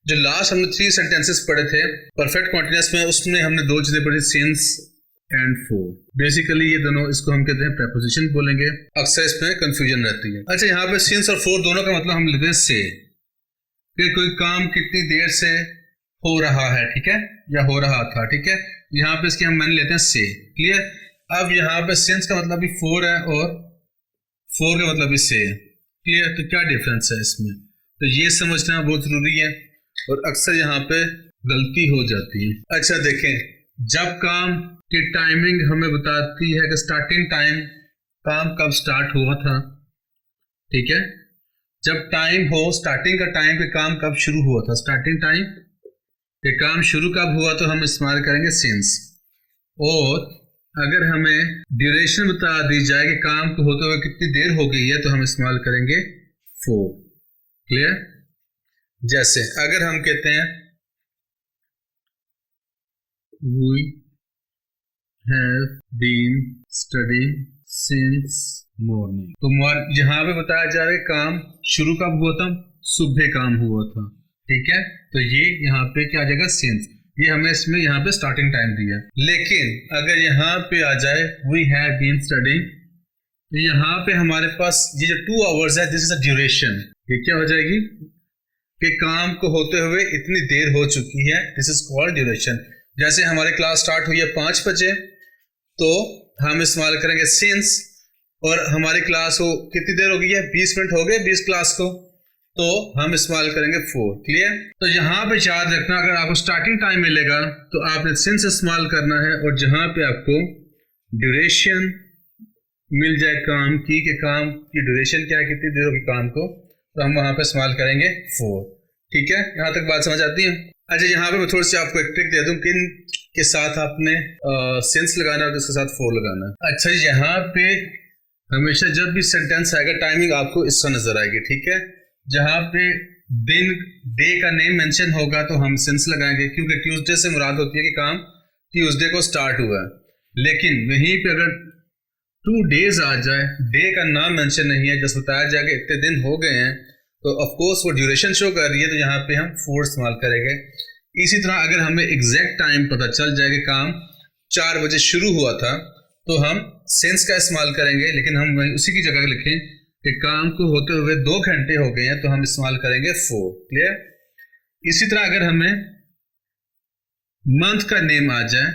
जो लास्ट हमने 3 सेंटेंसेस पढ़े थे परफेक्ट कॉन्टिन्यूअस में, उसमें हमने 2 चीजें पढ़ी, सिंस एंड फॉर। बेसिकली ये दोनों, इसको हम कहते हैं प्रेपोजिशन बोलेंगे, अक्सर इसमें कंफ्यूजन रहती है। अच्छा, यहाँ पे सिंस और फॉर दोनों का मतलब हम लेते हैं से, कि कोई काम कितनी देर से हो रहा है, ठीक है, या हो रहा था, ठीक है। यहाँ पे इसके हम मान लेते हैं से, क्लियर। अब यहाँ पे सिंस का मतलब भी फॉर है और फॉर का मतलब भी से, क्लियर। तो क्या डिफरेंस है इसमें, तो ये समझना बहुत जरूरी है और अक्सर यहाँ पे गलती हो जाती है। अच्छा देखें, जब काम की टाइमिंग हमें बताती है कि स्टार्टिंग टाइम, काम कब स्टार्ट हुआ था, ठीक है। जब टाइम हो स्टार्टिंग का टाइम के काम कब शुरू हुआ था, स्टार्टिंग टाइम के काम शुरू कब हुआ, तो हम इस्तेमाल करेंगे सिंस। और अगर हमें ड्यूरेशन बता दी जाए कि काम को होते हुए कितनी देर हो गई है, तो हम इस्तेमाल करेंगे फॉर, क्लियर। जैसे अगर हम कहते हैं we have been studying since morning, तो यहाँ पे बताया जा रहा है काम शुरू कब हुआ था, सुबह काम हुआ था, ठीक है। तो ये यहाँ पे क्या आ जाएगा, सिंस। ये हमें इसमें यहाँ पे स्टार्टिंग टाइम दिया। लेकिन अगर यहाँ पे आ जाए we have been studying, तो यहाँ पे हमारे पास ये जो 2 hours है, दिस इज अ ड्यूरेशन। ये क्या हो जाएगी कि काम को होते हुए इतनी देर हो चुकी है, दिस इज कॉल्ड ड्यूरेशन। जैसे हमारी क्लास स्टार्ट हुई है 5 बजे, तो हम इस्तेमाल करेंगे सिंस, और हमारी क्लास हो कितनी देर हो गई है, 20 मिनट हो गए 20 क्लास को, तो हम इस्तेमाल करेंगे फॉर, क्लियर। तो यहाँ पे याद रखना, अगर आपको स्टार्टिंग टाइम मिलेगा तो आपने सिंस इस्तेमाल करना है, और जहाँ पे आपको ड्यूरेशन मिल जाए काम की, कि काम की ड्यूरेशन क्या है, कितनी देर होगी काम को, तो हम वहां पे इस्तेमाल करेंगे फॉर, ठीक है। यहाँ तक बात समझ आती है। अच्छा, यहाँ पे मैं थोड़ी सी आपको एक ट्रिक दे दूं, किन के साथ आपने सिंस लगाना है और किसके साथ फॉर लगाना है। अच्छा, यहाँ पे हमेशा जब भी सेंटेंस आएगा टाइमिंग आपको इससे नजर आएगी, ठीक है। जहाँ पे दिन, डे का नेम मेंशन होगा तो हम सिंस लगाएंगे, क्योंकि ट्यूसडे से मुराद होती है कि काम ट्यूसडे को स्टार्ट हुआ है। लेकिन वहीं पे अगर 2 days आ जाए, डे का नाम मेंशन नहीं है, जस्ट बताया जाएगा इतने दिन हो गए हैं, तो ऑफ कोर्स वो ड्यूरेशन शो कर रही है, तो यहाँ पे हम फॉर इस्तेमाल करेंगे। इसी तरह अगर हमें एग्जैक्ट टाइम पता चल जाए कि काम 4 बजे शुरू हुआ था, तो हम सिंस का इस्तेमाल करेंगे, लेकिन हम वहीं उसी की जगह लिखें कि काम को होते हुए 2 घंटे हो गए हैं, तो हम इस्तेमाल करेंगे फॉर, क्लियर। इसी तरह अगर हमें मंथ का नेम आ जाए,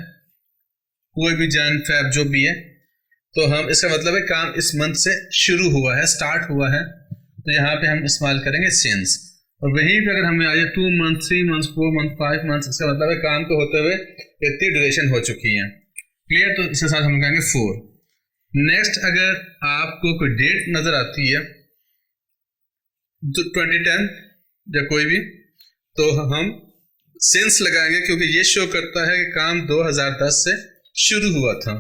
कोई भी जन फेब जो भी है, तो हम, इसका मतलब है काम इस मंथ से शुरू हुआ है, स्टार्ट हुआ है, तो यहाँ पे हम इस्तेमाल करेंगे सिंस। और वहीं पे अगर हमें आ जाए 2 months 3 months 4 months 5 months, इसका मतलब है काम को होते हुए इतनी ड्यूरेशन हो चुकी है, क्लियर। तो इसके साथ हम कहेंगे फॉर। नेक्स्ट, अगर आपको कोई डेट नजर आती है, तो 2010 या कोई भी, तो हम सिंस लगाएंगे, क्योंकि ये शो करता है कि काम 2010 से शुरू हुआ था।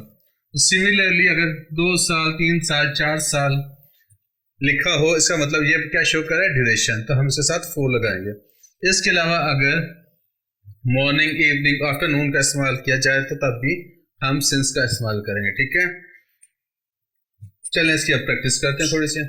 सिमिलरली अगर 2 साल 3 साल 4 साल लिखा हो, इसका मतलब ये क्या शो कर रहा है, ड्यूरेशन, तो हम इसके साथ फॉर लगाएंगे। इसके अलावा अगर मॉर्निंग, इवनिंग, आफ्टरनून का इस्तेमाल किया जाए, तो तब भी हम सिंस का इस्तेमाल करेंगे, ठीक है। चलें इसकी अब प्रैक्टिस करते हैं थोड़ी सी।